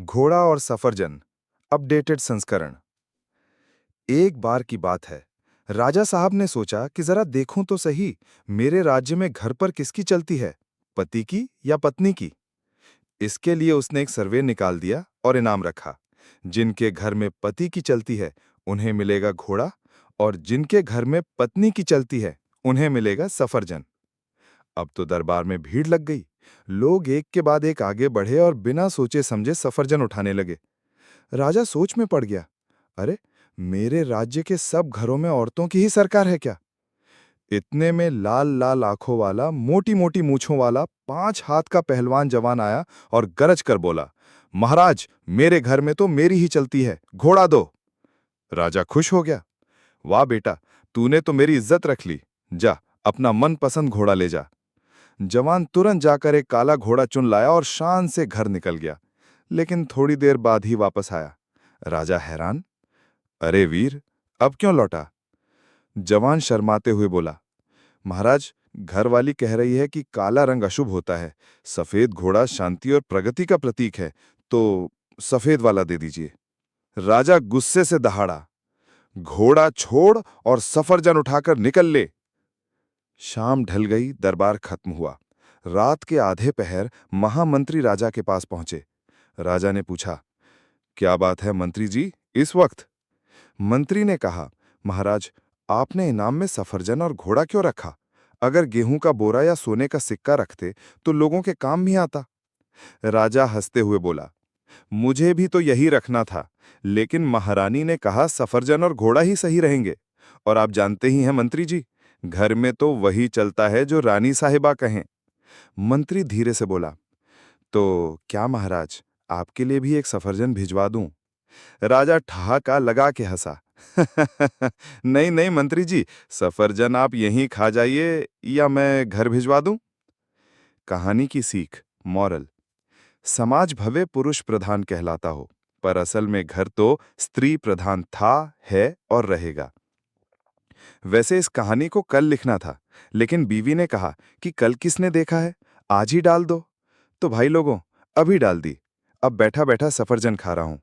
घोड़ा और सफरजन अपडेटेड संस्करण। एक बार की बात है। राजा साहब ने सोचा कि जरा देखूं तो सही, मेरे राज्य में घर पर किसकी चलती है, पति की या पत्नी की। इसके लिए उसने एक सर्वे निकाल दिया और इनाम रखा। जिनके घर में पति की चलती है उन्हें मिलेगा घोड़ा, और जिनके घर में पत्नी की चलती है उन्हें मिलेगा सफरजन। अब तो दरबार में भीड़ लग गई। लोग एक के बाद एक आगे बढ़े और बिना सोचे समझे सफरजन उठाने लगे। राजा सोच में पड़ गया। अरे, मेरे राज्य के सब घरों में औरतों की ही सरकार है क्या? इतने में लाल लाल आंखों वाला, मोटी मोटी मूंछों वाला 5 हाथ का पहलवान जवान आया और गरज कर बोला, महाराज, मेरे घर में तो मेरी ही चलती है, घोड़ा दो। राजा खुश हो गया। वाह बेटा, तूने तो मेरी इज्जत रख ली। जा, अपना मनपसंद घोड़ा ले जा। जवान तुरंत जाकर एक काला घोड़ा चुन लाया और शान से घर निकल गया। लेकिन थोड़ी देर बाद ही वापस आया। राजा हैरान। अरे वीर, अब क्यों लौटा? जवान शर्माते हुए बोला, महाराज, घरवाली कह रही है कि काला रंग अशुभ होता है, सफेद घोड़ा शांति और प्रगति का प्रतीक है, तो सफेद वाला दे दीजिए। राजा गुस्से से दहाड़ा, घोड़ा छोड़ और सफरजन उठाकर निकल ले। शाम ढल गई, दरबार खत्म हुआ। रात के आधे पहर महामंत्री राजा के पास पहुंचे। राजा ने पूछा, क्या बात है मंत्री जी, इस वक्त? मंत्री ने कहा, महाराज, आपने इनाम में सफरजन और घोड़ा क्यों रखा? अगर गेहूं का बोरा या सोने का सिक्का रखते तो लोगों के काम भी आता। राजा हंसते हुए बोला, मुझे भी तो यही रखना था, लेकिन महारानी ने कहा सफरजन और घोड़ा ही सही रहेंगे। और आप जानते ही हैं मंत्री जी, घर में तो वही चलता है जो रानी साहिबा कहें। मंत्री धीरे से बोला, तो क्या महाराज, आपके लिए भी एक सफरजन भिजवा दूं? राजा ठहाका लगा के हंसा। नहीं नहीं मंत्री जी, सफरजन आप यहीं खा जाइए, या मैं घर भिजवा दूं? कहानी की सीख, मॉरल। समाज भले पुरुष प्रधान कहलाता हो, पर असल में घर तो स्त्री प्रधान था, है और रहेगा। वैसे इस कहानी को कल लिखना था, लेकिन बीवी ने कहा कि कल किसने देखा है, आज ही डाल दो। तो भाई लोगों, अभी डाल दी। अब बैठा बैठा सफरजन खा रहा हूं।